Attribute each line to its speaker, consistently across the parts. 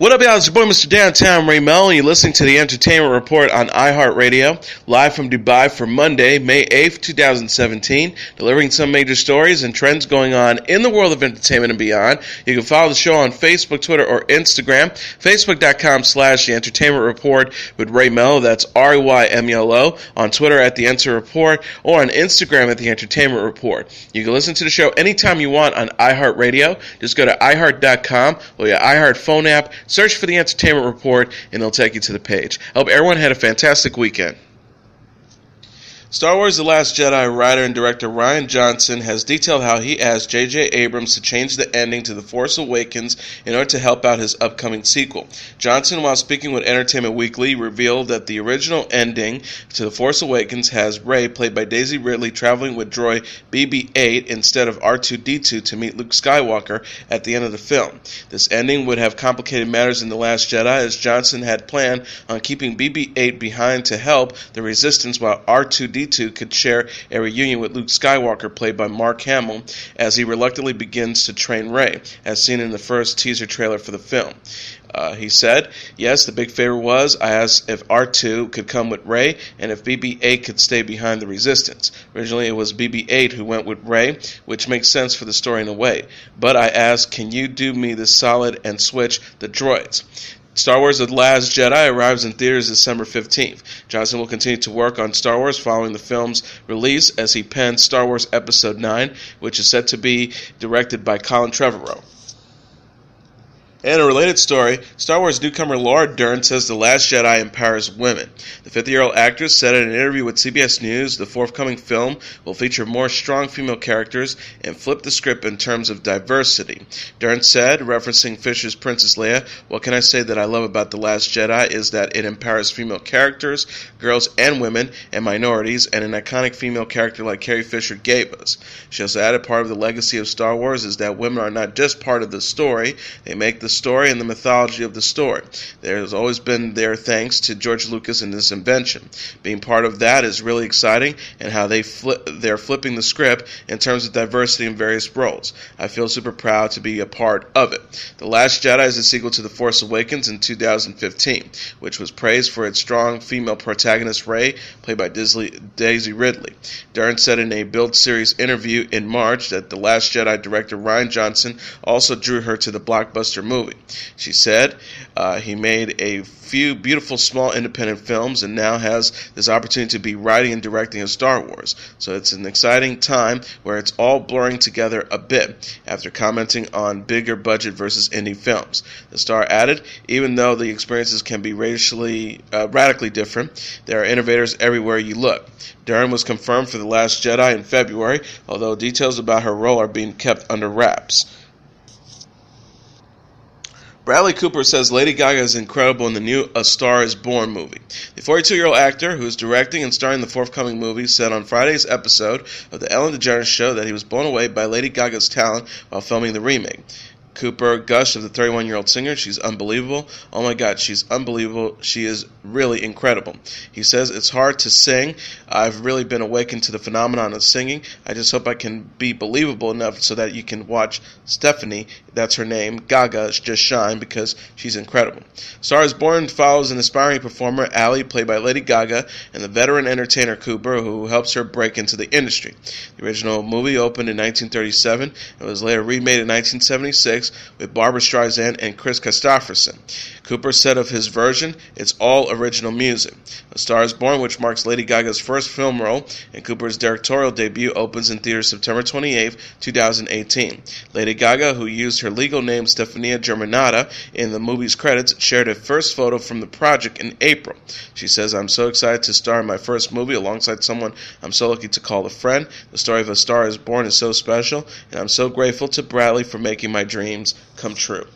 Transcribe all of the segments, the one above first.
Speaker 1: What up, y'all? It's your boy, Mr. Downtown Ray Melo, and you're listening to the Entertainment Report on iHeartRadio, live from Dubai for Monday, May 8th, 2017, delivering some major stories and trends going on in the world of entertainment and beyond. You can follow the show on Facebook, Twitter, or Instagram, facebook.com/The Entertainment Report with Ray Melo, that's REYMELO, on Twitter at The Enter Report, or on Instagram at The Entertainment Report. You can listen to the show anytime you want on iHeartRadio. Just go to iHeart.com or your iHeart phone app, search for The Entertainment Report, and it'll take you to the page. I hope everyone had a fantastic weekend. Star Wars The Last Jedi writer and director Rian Johnson has detailed how he asked J.J. Abrams to change the ending to The Force Awakens in order to help out his upcoming sequel. Johnson, while speaking with Entertainment Weekly, revealed that the original ending to The Force Awakens has Rey, played by Daisy Ridley, traveling with droid BB-8 instead of R2-D2 to meet Luke Skywalker at the end of the film. This ending would have complicated matters in The Last Jedi, as Johnson had planned on keeping BB-8 behind to help the Resistance, while R2-D2 could share a reunion with Luke Skywalker, played by Mark Hamill, as he reluctantly begins to train Rey, as seen in the first teaser trailer for the film. He said, "Yes, the big favor was, I asked if R2 could come with Rey, and if BB-8 could stay behind the Resistance. Originally it was BB-8 who went with Rey, which makes sense for the story in a way. But I asked, can you do me this solid and switch the droids?" Star Wars The Last Jedi arrives in theaters December 15th. Johnson will continue to work on Star Wars following the film's release as he pens Star Wars Episode 9, which is set to be directed by Colin Trevorrow. In a related story, Star Wars newcomer Laura Dern says The Last Jedi empowers women. The 50-year-old actress said in an interview with CBS News the forthcoming film will feature more strong female characters and flip the script in terms of diversity. Dern said, referencing Fisher's Princess Leia, "What can I say that I love about The Last Jedi is that it empowers female characters, girls and women, and minorities, and an iconic female character like Carrie Fisher gave us." She also added, part of the legacy of Star Wars is that women are not just part of the story, they make the story and the mythology of the story. There has always been there thanks to George Lucas and this invention. Being part of that is really exciting, and how they're flipping the script in terms of diversity in various roles. I feel super proud to be a part of it. The Last Jedi is a sequel to The Force Awakens in 2015, which was praised for its strong female protagonist Rey, played by Daisy Ridley. Dern said in a Build Series interview in March that The Last Jedi director Rian Johnson also drew her to the blockbuster movie. She said he made a few beautiful small independent films and now has this opportunity to be writing and directing a Star Wars. So it's an exciting time where it's all blurring together a bit, after commenting on bigger budget versus indie films. The star added, even though the experiences can be radically different, there are innovators everywhere you look. Dern was confirmed for The Last Jedi in February, although details about her role are being kept under wraps. Bradley Cooper says Lady Gaga is incredible in the new A Star Is Born movie. The 42-year-old actor, who is directing and starring in the forthcoming movie, said on Friday's episode of The Ellen DeGeneres Show that he was blown away by Lady Gaga's talent while filming the remake. Cooper gushed of the 31-year-old singer. "She's unbelievable. Oh my God, she's unbelievable. She is really incredible." He says, "It's hard to sing. I've really been awakened to the phenomenon of singing. I just hope I can be believable enough so that you can watch Stephanie," that's her name, Gaga, just shine, because she's incredible. Star is Born follows an aspiring performer, Ally, played by Lady Gaga, and the veteran entertainer Cooper, who helps her break into the industry. The original movie opened in 1937 and was later remade in 1976 with Barbra Streisand and Chris Christopherson. Cooper said of his version, "It's all original music." A Star is Born, which marks Lady Gaga's first film role and Cooper's directorial debut, opens in theaters September 28, 2018. Lady Gaga, who used her legal name Stefania Germanata in the movie's credits, shared a first photo from the project in April. She says, "I'm so excited to star in my first movie alongside someone I'm so lucky to call a friend. The story of A Star is Born is so special, and I'm so grateful to Bradley for making my dreams come true."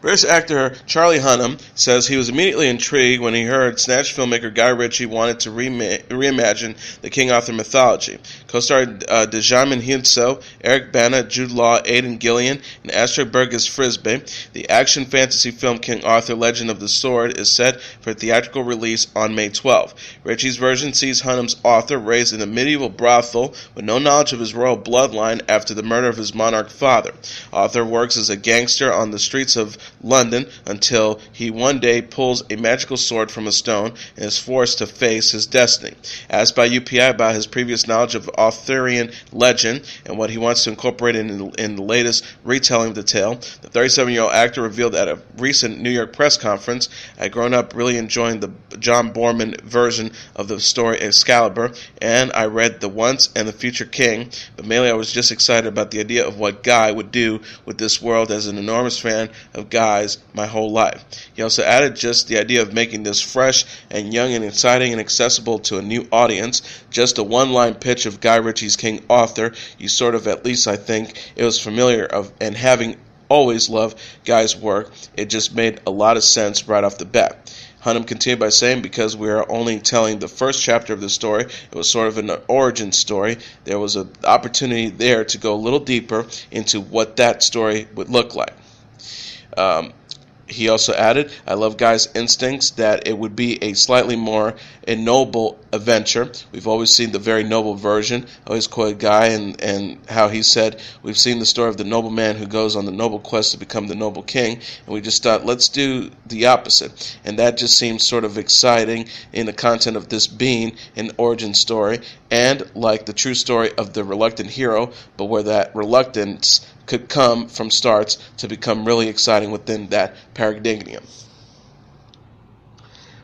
Speaker 1: British actor Charlie Hunnam says he was immediately intrigued when he heard Snatch filmmaker Guy Ritchie wanted to reimagine the King Arthur mythology. Co-star Djimon Hounsou, Eric Bana, Jude Law, Aidan Gillian, and Astrid Burgess-Frisbee. The action fantasy film King Arthur Legend of the Sword is set for theatrical release on May 12. Ritchie's version sees Hunnam's Arthur raised in a medieval brothel with no knowledge of his royal bloodline after the murder of his monarch father. Arthur works as a gangster on the streets of London until he one day pulls a magical sword from a stone and is forced to face his destiny. Asked by UPI about his previous knowledge of Arthurian legend and what he wants to incorporate in the latest retelling of the tale, the 37-year-old actor revealed at a recent New York press conference, "I'd grown up really enjoying the John Boorman version of the story Excalibur, and I read The Once and the Future King, but mainly I was just excited about the idea of what Guy would do with this world as an enormous fan of Guy's my whole life." He also added just the idea of making this fresh and young and exciting and accessible to a new audience, just a one-line pitch of Guy Ritchie's King Arthur, you sort of, at least I think, it was familiar of, and having always loved Guy's work, it just made a lot of sense right off the bat. Hunnam continued by saying, because we are only telling the first chapter of the story, it was sort of an origin story, there was an opportunity there to go a little deeper into what that story would look like. He also added, I love Guy's instincts that it would be a slightly more noble adventure. We've always seen the very noble version. I always quoted Guy and how he said, we've seen the story of the noble man who goes on the noble quest to become the noble king, and we just thought, let's do the opposite. And that just seems sort of exciting in the content of this being an origin story, and like the true story of the reluctant hero, but where that reluctance could come from starts to become really exciting within that paradigm.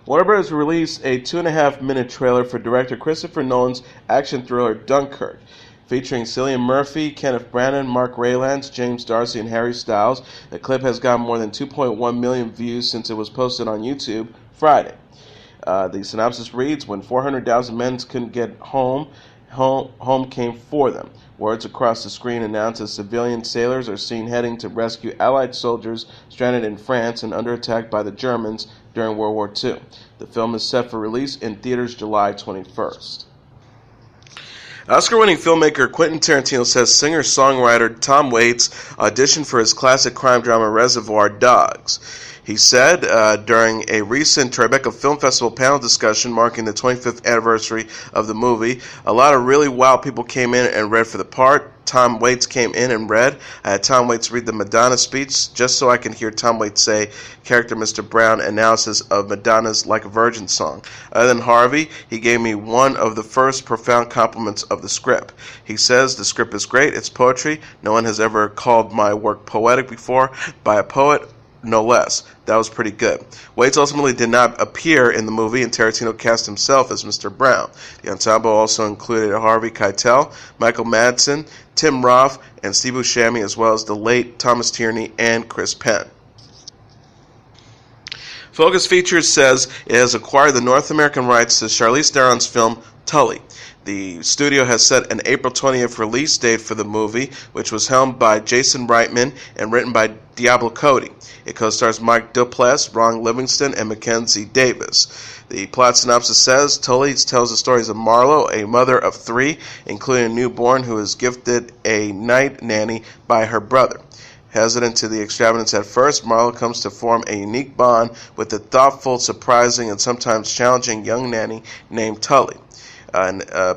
Speaker 1: Warner Bros. Released a 2.5-minute trailer for director Christopher Nolan's action thriller Dunkirk, featuring Cillian Murphy, Kenneth Branagh, Mark Rylance, James D'Arcy, and Harry Styles. The clip has gotten more than 2.1 million views since it was posted on YouTube Friday. The synopsis reads, when 400,000 men couldn't get home came for them. Words across the screen announce that civilian sailors are seen heading to rescue Allied soldiers stranded in France and under attack by the Germans during World War II. The film is set for release in theaters July 21st. Oscar-winning filmmaker Quentin Tarantino says singer-songwriter Tom Waits auditioned for his classic crime drama Reservoir Dogs. He said during a recent Trebek Film Festival panel discussion marking the 25th anniversary of the movie, a lot of really wild people came in and read for the part. Tom Waits came in and read. I had Tom Waits read the Madonna speech just so I can hear Tom Waits say, character Mr. Brown analysis of Madonna's Like a Virgin song. Other than Harvey, he gave me one of the first profound compliments of the script. He says, the script is great, it's poetry. No one has ever called my work poetic before by a poet, no less. That was pretty good. Waits ultimately did not appear in the movie, and Tarantino cast himself as Mr. Brown. The ensemble also included Harvey Keitel, Michael Madsen, Tim Roth, and Steve Buscemi, as well as the late Thomas Tierney and Chris Penn. Focus Features says it has acquired the North American rights to Charlize Theron's film Tully. The studio has set an April 20th release date for the movie, which was helmed by Jason Reitman and written by Diablo Cody. It co-stars Mike Duplass, Ron Livingston, and Mackenzie Davis. The plot synopsis says, Tully tells the stories of Marlo, a mother of 3, including a newborn who is gifted a night nanny by her brother. Hesitant to the extravagance at first, Marlo comes to form a unique bond with the thoughtful, surprising, and sometimes challenging young nanny named Tully.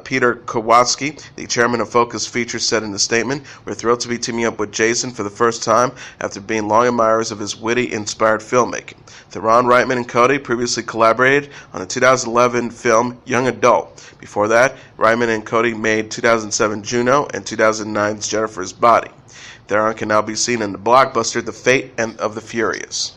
Speaker 1: Peter Kowalski, the chairman of Focus Features, said in a statement, we're thrilled to be teaming up with Jason for the first time after being long admirers of his witty, inspired filmmaking. Theron, Reitman, and Cody previously collaborated on the 2011 film Young Adult. Before that, Reitman and Cody made 2007 Juno and 2009's Jennifer's Body. Theron can now be seen in the blockbuster The Fate of the Furious.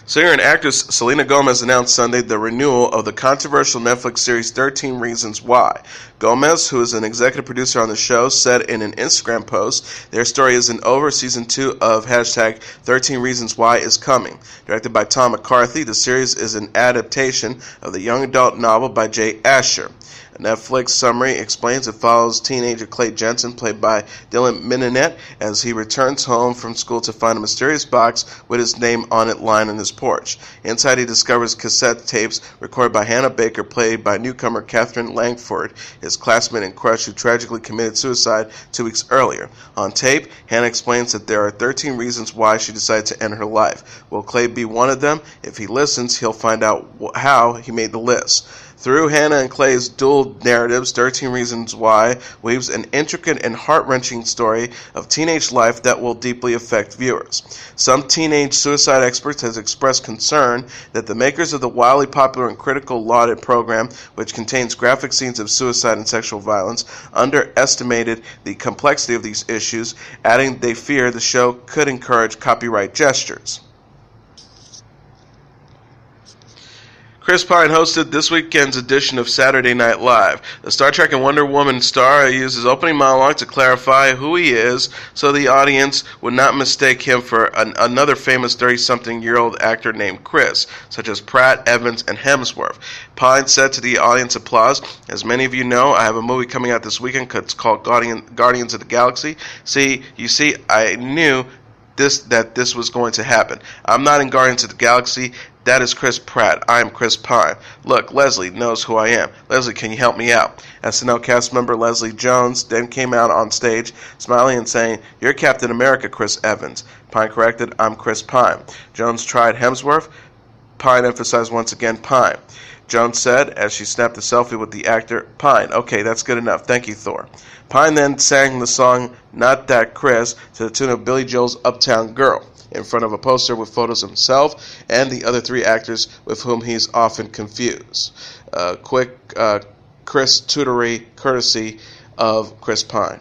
Speaker 1: Singer and actress Selena Gomez announced Sunday the renewal of the controversial Netflix series 13 Reasons Why. Gomez, who is an executive producer on the show, said in an Instagram post, their story isn't over. Season 2 of hashtag 13 Reasons Why is coming. Directed by Tom McCarthy, the series is an adaptation of the young adult novel by Jay Asher. A Netflix summary explains it follows teenager Clay Jensen, played by Dylan Minnette, as he returns home from school to find a mysterious box with his name on it lying on his porch. Inside, he discovers cassette tapes recorded by Hannah Baker, played by newcomer Catherine Langford, his classmate and crush who tragically committed suicide 2 weeks earlier. On tape, Hannah explains that there are 13 reasons why she decided to end her life. Will Clay be one of them? If he listens, he'll find out how he made the list. Through Hannah and Clay's dual narratives, 13 Reasons Why weaves an intricate and heart-wrenching story of teenage life that will deeply affect viewers. Some teenage suicide experts have expressed concern that the makers of the wildly popular and critical lauded program, which contains graphic scenes of suicide and sexual violence, underestimated the complexity of these issues, adding they fear the show could encourage copyright gestures. Chris Pine hosted this weekend's edition of Saturday Night Live. The Star Trek and Wonder Woman star used his opening monologue to clarify who he is so the audience would not mistake him for another famous 30-something-year-old actor named Chris, such as Pratt, Evans, and Hemsworth. Pine said to the audience applause, "As many of you know, I have a movie coming out this weekend called Guardians of the Galaxy. You see, I knew that this was going to happen. I'm not in Guardians of the Galaxy. That is Chris Pratt. I am Chris Pine. Look, Leslie knows who I am. Leslie, can you help me out?" SNL cast member Leslie Jones then came out on stage, smiling and saying, "You're Captain America, Chris Evans." Pine corrected, "I'm Chris Pine." Jones tried Hemsworth. Pine emphasized once again Pine. Jones said, as she snapped a selfie with the actor, "Pine, okay, that's good enough. Thank you, Thor." Pine then sang the song Not That Chris to the tune of Billy Joel's Uptown Girl, in front of a poster with photos of himself and the other three actors with whom he's often confused. Quick Chris tutory courtesy of Chris Pine.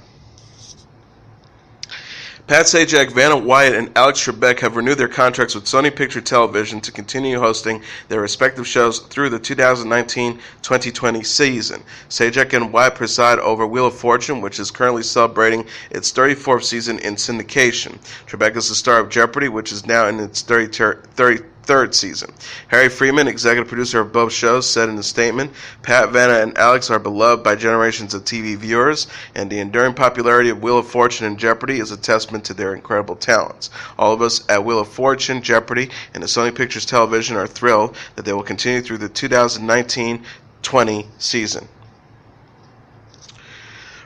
Speaker 1: Pat Sajak, Vanna White, and Alex Trebek have renewed their contracts with Sony Picture Television to continue hosting their respective shows through the 2019-2020 season. Sajak and White preside over Wheel of Fortune, which is currently celebrating its 34th season in syndication. Trebek is the star of Jeopardy, which is now in its 33rd season. Harry Freeman, executive producer of both shows, said in a statement, "Pat, Vanna, and Alex are beloved by generations of TV viewers, and the enduring popularity of Wheel of Fortune and Jeopardy is a testament to their incredible talents. All of us at Wheel of Fortune, Jeopardy, and the Sony Pictures Television are thrilled that they will continue through the 2019-20 season."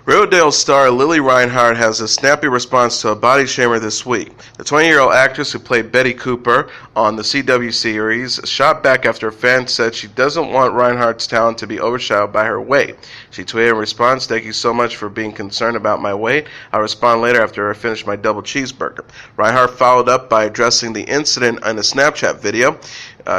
Speaker 1: Riverdale star Lili Reinhart has a snappy response to a body shamer this week. The 20-year-old actress who played Betty Cooper on the CW series shot back after a fan said she doesn't want Reinhart's talent to be overshadowed by her weight. She tweeted in response, "Thank you so much for being concerned about my weight. I'll respond later after I finish my double cheeseburger." Reinhart followed up by addressing the incident in a Snapchat video.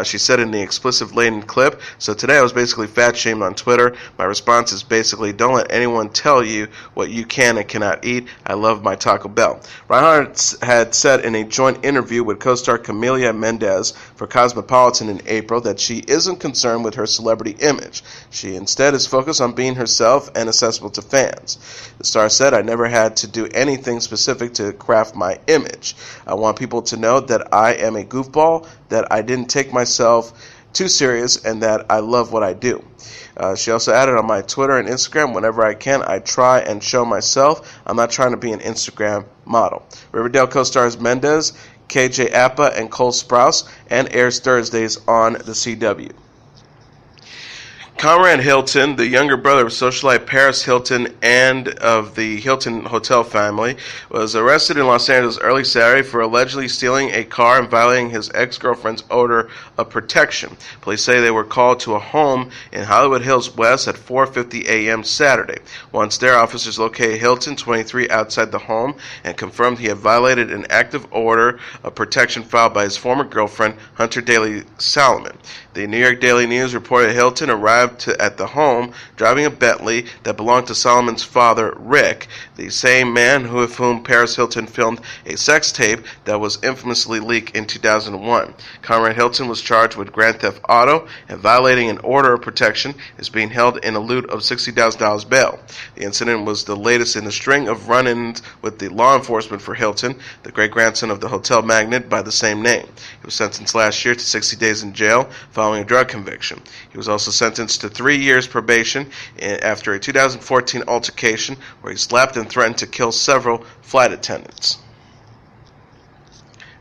Speaker 1: She said in the explicit-laden clip, "So today I was basically fat-shamed on Twitter. My response is basically, don't let anyone tell you what you can and cannot eat. I love my Taco Bell." Reinhart had said in a joint interview with co-star Camila Mendez for Cosmopolitan in April that she isn't concerned with her celebrity image. She instead is focused on being herself and accessible to fans. The star said, "I never had to do anything specific to craft my image. I want people to know that I am a goofball, that I didn't take myself too serious, and that I love what I do." She also added, "On my Twitter and Instagram, whenever I can, I try and show myself. I'm not trying to be an Instagram model." Riverdale co-stars Mendez, KJ Apa, and Cole Sprouse, and airs Thursdays on the CW. Conrad Hilton, the younger brother of socialite Paris Hilton and of the Hilton Hotel family, was arrested in Los Angeles early Saturday for allegedly stealing a car and violating his ex-girlfriend's order of protection. Police say they were called to a home in Hollywood Hills West at 4:50 a.m. Saturday. Once there, officers located Hilton, 23, outside the home and confirmed he had violated an active order of protection filed by his former girlfriend, Hunter Daly Solomon. The New York Daily News reported Hilton arrived at the home driving a Bentley that belonged to Solomon's father, Rick, the same man with whom Paris Hilton filmed a sex tape that was infamously leaked in 2001. Conrad Hilton was charged with grand theft auto and violating an order of protection, is being held in a lieu of $60,000 bail. The incident was the latest in a string of run-ins with the law enforcement for Hilton, the great-grandson of the hotel magnate by the same name. He was sentenced last year to 60 days in jail following a drug conviction. He was also sentenced to 3 years probation after a 2014 altercation where he slapped and threatened to kill several flight attendants.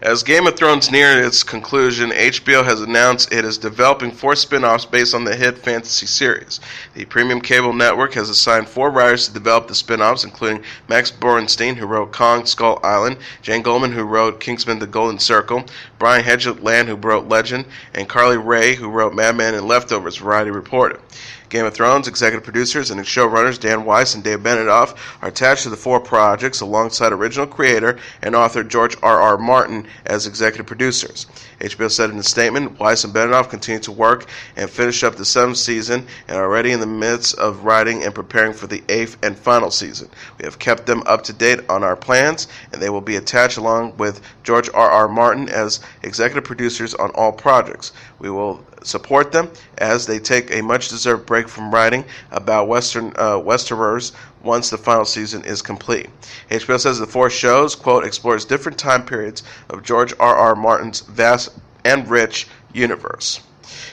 Speaker 1: As Game of Thrones neared its conclusion, HBO has announced it is developing 4 spin-offs based on the hit fantasy series. The premium cable network has assigned 4 writers to develop the spin-offs, including Max Borenstein, who wrote Kong Skull Island, Jane Goldman, who wrote Kingsman The Golden Circle, Brian Hedgeland, who wrote Legend, and Carly Ray, who wrote Mad Men and Leftovers, Variety reported. Game of Thrones executive producers and showrunners Dan Weiss and Dave Benioff are attached to the 4 projects alongside original creator and author George R.R. Martin as executive producers. HBO said in a statement, Weiss and Benioff continue to work and finish up the 7th season and are already in the midst of writing and preparing for the 8th and final season. We have kept them up to date on our plans, and they will be attached along with George R.R. Martin as executive producers on all projects. We will support them as they take a much-deserved break from writing about Westeros once the final season is complete. HBO says the 4 shows, quote, explores different time periods of George R.R. Martin's vast and rich universe.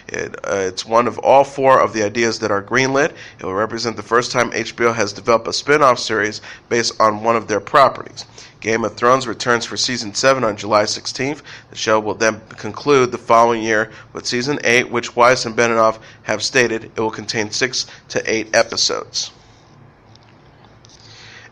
Speaker 1: It's one of all 4 of the ideas that are greenlit. It will represent the first time HBO has developed a spin-off series based on one of their properties. Game of Thrones returns for Season 7 on July 16th. The show will then conclude the following year with Season 8, which Weiss and Benioff have stated it will contain 6 to 8 episodes.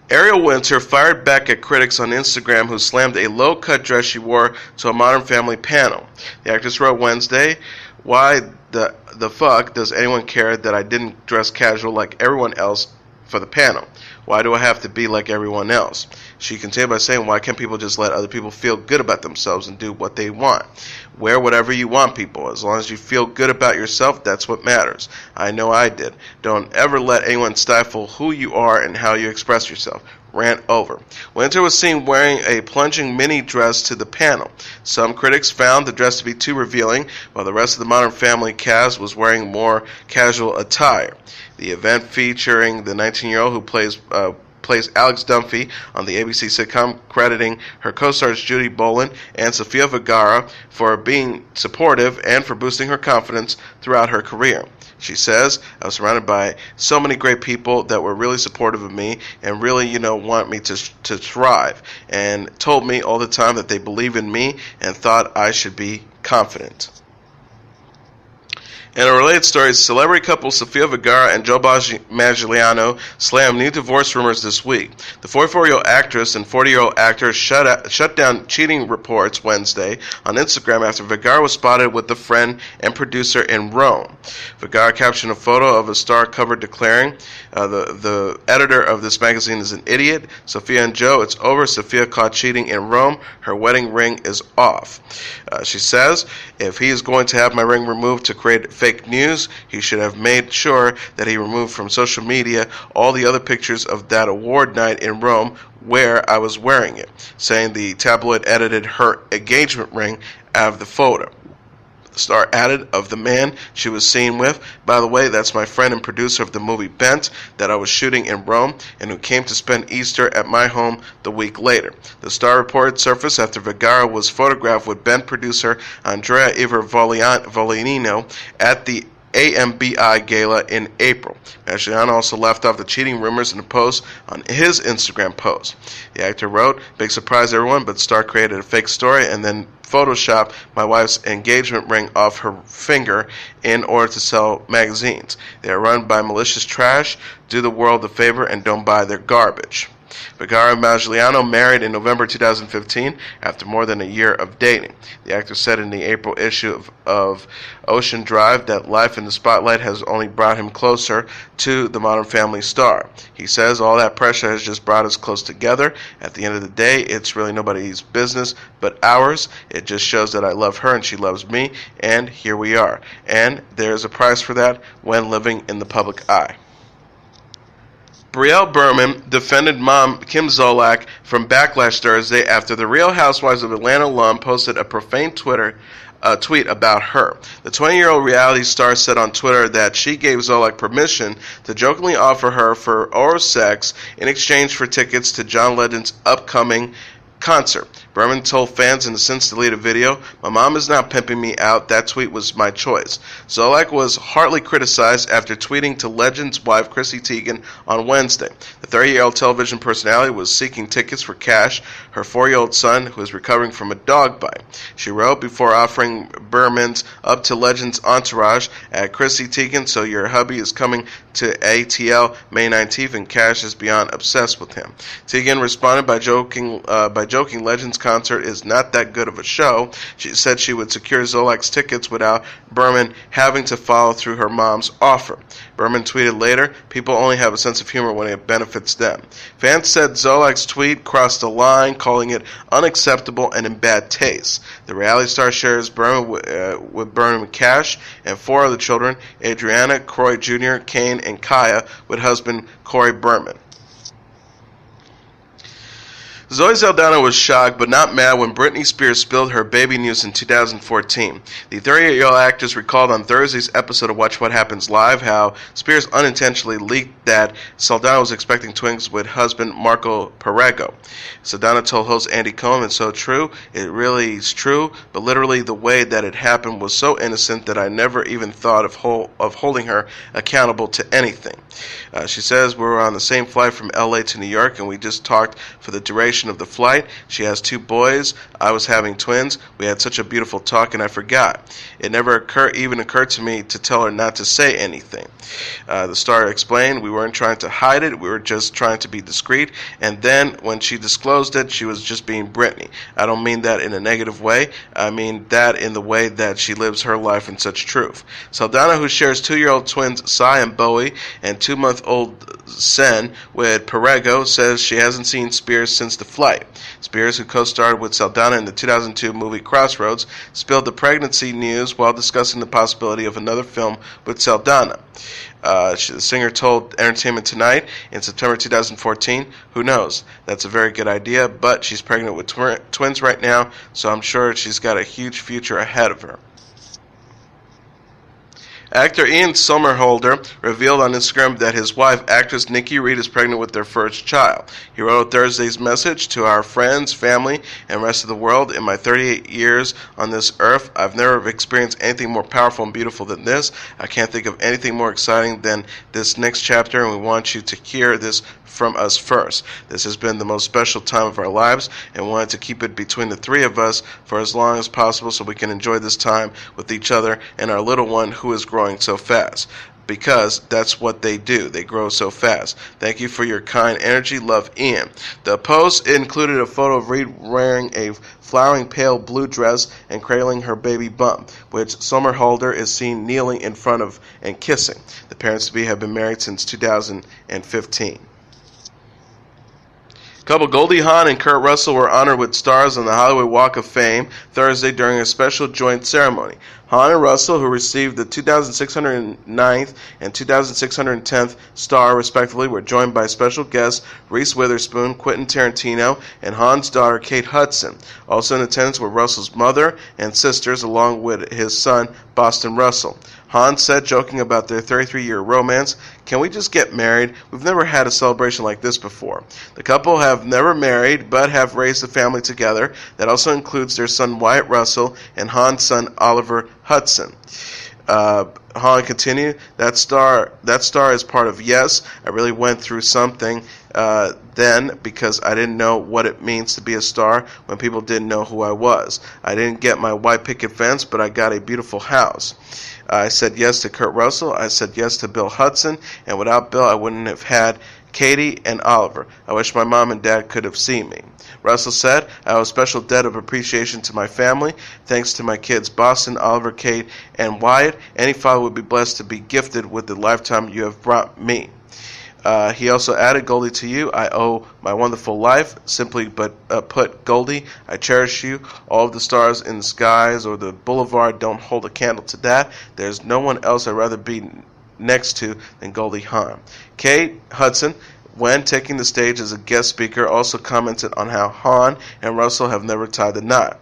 Speaker 1: Ariel Winter fired back at critics on Instagram who slammed a low-cut dress she wore to a Modern Family panel. The actress wrote Wednesday, "Why the fuck does anyone care that I didn't dress casual like everyone else for the panel? Why do I have to be like everyone else?" She continued by saying, "Why can't people just let other people feel good about themselves and do what they want? Wear whatever you want, people. As long as you feel good about yourself, that's what matters. I know I did. Don't ever let anyone stifle who you are and how you express yourself." Rant over. Winter was seen wearing a plunging mini dress to the panel. Some critics found the dress to be too revealing, while the rest of the Modern Family cast was wearing more casual attire. The event, featuring the 19-year-old who plays Alex Dunphy on the ABC sitcom, crediting her co-stars Judy Boland and Sofia Vergara for being supportive and for boosting her confidence throughout her career. She says, "I was surrounded by so many great people that were really supportive of me and really, want me to thrive, and told me all the time that they believe in me and thought I should be confident." In a related story, celebrity couple Sofia Vergara and Joe Magliano slammed new divorce rumors this week. The 44-year-old actress and 40-year-old actor shut down cheating reports Wednesday on Instagram after Vergara was spotted with a friend and producer in Rome. Vergara captioned a photo of a star cover declaring, the editor of this magazine is an idiot. Sofia and Joe, it's over. Sofia caught cheating in Rome. Her wedding ring is off. She says, if he is going to have my ring removed to create fake news, he should have made sure that he removed from social media all the other pictures of that award night in Rome where I was wearing it, saying the tabloid edited her engagement ring out of the photo. The star added, of the man she was seen with, by the way, that's my friend and producer of the movie Bent that I was shooting in Rome and who came to spend Easter at my home the week later. The star reported surfaced after Vergara was photographed with Bent producer Andrea Volonino at the AMBI Gala in April. Magliano also left off the cheating rumors in a post on his Instagram post. The actor wrote, "Big surprise everyone, but the star created a fake story and then photoshopped my wife's engagement ring off her finger in order to sell magazines. They are run by malicious trash. Do the world a favor and don't buy their garbage." Vergara and Magliano married in November 2015 after more than a year of dating. The actor said in the April issue of Ocean Drive that life in the spotlight has only brought him closer to the Modern Family star. He says, all that pressure has just brought us close together. At the end of the day, it's really nobody's business but ours. It just shows that I love her and she loves me, and here we are. And there's a price for that when living in the public eye. Brielle Biermann defended mom Kim Zolciak from backlash Thursday after the Real Housewives of Atlanta alum posted a profane tweet about her. The 20-year-old reality star said on Twitter that she gave Zolciak permission to jokingly offer her for oral sex in exchange for tickets to John Legend's upcoming concert. Biermann told fans in a since-deleted video, "My mom is not pimping me out. That tweet was my choice." Zolciak was hardly criticized after tweeting to Legend's wife Chrissy Teigen on Wednesday. The 30-year-old television personality was seeking tickets for Cash, her 4-year-old son, who is recovering from a dog bite. She wrote, before offering Biermann's up to Legend's entourage at Chrissy Teigen, "So your hubby is coming to ATL May 19th, and Cash is beyond obsessed with him." Teigen responded by joking Legend's concert is not that good of a show. She said she would secure Zolciak's tickets without Biermann having to follow through her mom's offer. Biermann tweeted later, "People only have a sense of humor when it benefits them." Fans said Zolciak's tweet crossed a line, calling it unacceptable and in bad taste. The reality star shares Biermann with Biermann Cash and 4 other children, Adriana, Croy Jr., Kane, and Kaya, with husband Corey Biermann. Zoe Saldana was shocked but not mad when Britney Spears spilled her baby news in 2014. The 38-year-old actress recalled on Thursday's episode of Watch What Happens Live how Spears unintentionally leaked that Saldana was expecting twins with husband Marco Perego. Saldana told host Andy Cohen, "It's so true, it really is true, but literally the way that it happened was so innocent that I never even thought of holding her accountable to anything." She says, "We were on the same flight from LA to New York and we just talked for the duration of the flight. She has 2 boys. I was having twins. We had such a beautiful talk and I forgot. It never even occurred to me to tell her not to say anything." The star explained, "We weren't trying to hide it. We were just trying to be discreet. And then when she disclosed it, she was just being Britney. I don't mean that in a negative way. I mean that in the way that she lives her life in such truth." Saldana, who shares 2-year-old twins Sai and Bowie and 2-month-old Sen with Perego, says she hasn't seen Spears since the flight. Spears, who co-starred with Saldana in the 2002 movie Crossroads, spilled the pregnancy news while discussing the possibility of another film with Saldana. The singer told Entertainment Tonight in September 2014, "Who knows? That's a very good idea, but she's pregnant with twins right now, so I'm sure she's got a huge future ahead of her." Actor Ian Somerhalder revealed on Instagram that his wife, actress Nikki Reed, is pregnant with their first child. He wrote Thursday's message, "To our friends, family, and rest of the world, in my 38 years on this earth, I've never experienced anything more powerful and beautiful than this. I can't think of anything more exciting than this next chapter, and we want you to hear this from us first. This has been the most special time of our lives, and wanted to keep it between the 3 of us for as long as possible so we can enjoy this time with each other and our little one who is growing so fast. Because that's what they do. They grow so fast. Thank you for your kind energy. Love, Ian." The post included a photo of Reed wearing a flowering pale blue dress and cradling her baby bump, which Somerhalder is seen kneeling in front of and kissing. The parents-to-be have been married since 2015. Couple Goldie Hawn and Kurt Russell were honored with stars on the Hollywood Walk of Fame Thursday during a special joint ceremony. Hawn and Russell, who received the 2609th and 2610th star respectively, were joined by special guests Reese Witherspoon, Quentin Tarantino, and Hawn's daughter Kate Hudson. Also in attendance were Russell's mother and sisters, along with his son Boston Russell. Hawn said, joking about their 33-year romance, "Can we just get married? We've never had a celebration like this before." The couple have never married, but have raised a family together. That also includes their son Wyatt Russell and Hawn's son Oliver Hudson. Hawn continued, that star is part of Yes. I really went through something then because I didn't know what it means to be a star when people didn't know who I was. I didn't get my white picket fence, but I got a beautiful house. I said yes to Kurt Russell. I said yes to Bill Hudson. And without Bill, I wouldn't have had Katie and Oliver. I wish my mom and dad could have seen me." Russell said, "I owe a special debt of appreciation to my family. Thanks to my kids Boston, Oliver, Kate, and Wyatt. Any father would be blessed to be gifted with the lifetime you have brought me." He also added, "Goldie, to you, I owe my wonderful life. Simply but put, Goldie, I cherish you. All of the stars in the skies or the boulevard don't hold a candle to that. There's no one else I'd rather be next to than Goldie Hawn." Kate Hudson, when taking the stage as a guest speaker, also commented on how Hawn and Russell have never tied the knot.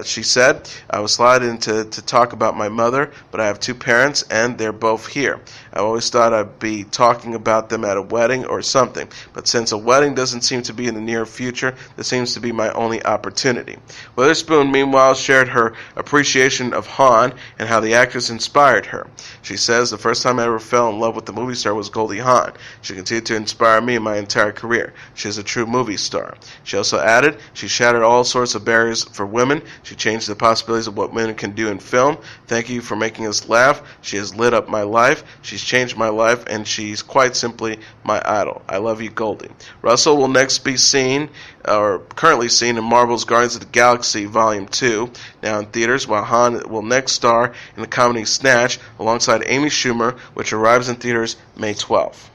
Speaker 1: She said, I was slotted in to talk about my mother, but I have two parents, and they're both here. I always thought I'd be talking about them at a wedding or something, but since a wedding doesn't seem to be in the near future, this seems to be my only opportunity. Witherspoon, meanwhile, shared her appreciation of Hawn and how the actress inspired her. She says, the first time I ever fell in love with the movie star was Goldie Hawn. She continued to inspire me in my entire career. She is a true movie star. She also added, she shattered all sorts of barriers for women. She changed the possibilities of what women can do in film. Thank you for making us laugh. She has lit up my life. She's changed my life, and she's quite simply my idol. I love you, Goldie. Russell will next be seen, or currently seen, in Marvel's Guardians of the Galaxy Volume 2, now in theaters, while Hawn will next star in the comedy Snatch alongside Amy Schumer, which arrives in theaters May 12th.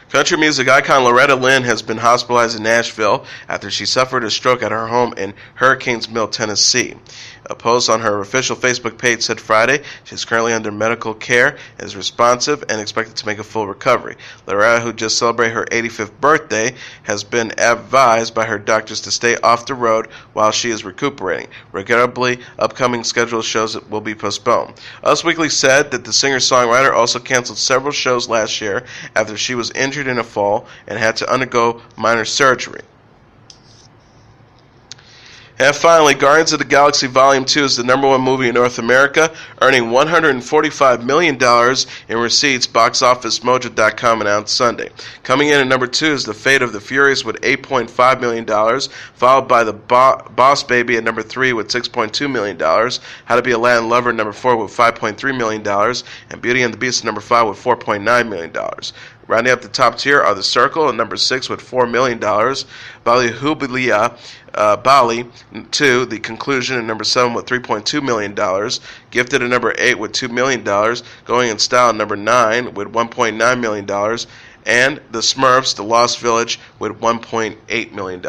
Speaker 1: Country music icon Loretta Lynn has been hospitalized in Nashville after she suffered a stroke at her home in Hurricanes Mill, Tennessee. A post on her official Facebook page said Friday she is currently under medical care, is responsive, and expected to make a full recovery. Loretta, who just celebrated her 85th birthday, has been advised by her doctors to stay off the road while she is recuperating. Regrettably, upcoming scheduled shows will be postponed. Us Weekly said that the singer-songwriter also canceled several shows last year after she was injured in a fall and had to undergo minor surgery. And finally, Guardians of the Galaxy Volume 2 is the #1 movie in North America, earning $145 million in receipts, BoxOfficeMojo.com announced Sunday. Coming in at number 2 is The Fate of the Furious with $8.5 million, followed by The Boss Baby at number 3 with $6.2 million, How to Be a Latin Lover at number 4 with $5.3 million, and Beauty and the Beast at number 5 with $4.9 million. Rounding up the top tier are The Circle at number 6 with $4 million, Bali Bali 2, The Conclusion at number 7 with $3.2 million, Gifted at number 8 with $2 million, Going in Style at number 9 with $1.9 million, and The Smurfs, The Lost Village with $1.8 million.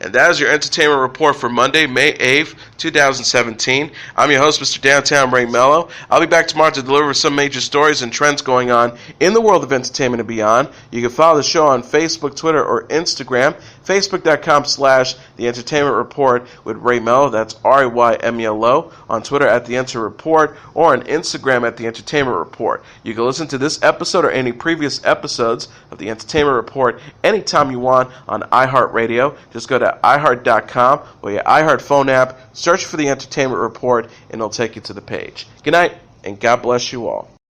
Speaker 1: And that is your entertainment report for Monday, May 8th, 2017. I'm your host, Mr. Downtown Ray Melo. I'll be back tomorrow to deliver some major stories and trends going on in the world of entertainment and beyond. You can follow the show on Facebook, Twitter, or Instagram. Facebook.com/The Entertainment Report with Ray Melo. That's RAYMELO. On Twitter at The Enter Report, or on Instagram at The Entertainment Report. You can listen to this episode or any previous episodes of The Entertainment Report anytime you want on iHeartRadio. Just go to iHeart.com or your iHeart phone app, search for The Entertainment Report, and it'll take you to the page. Good night, and God bless you all.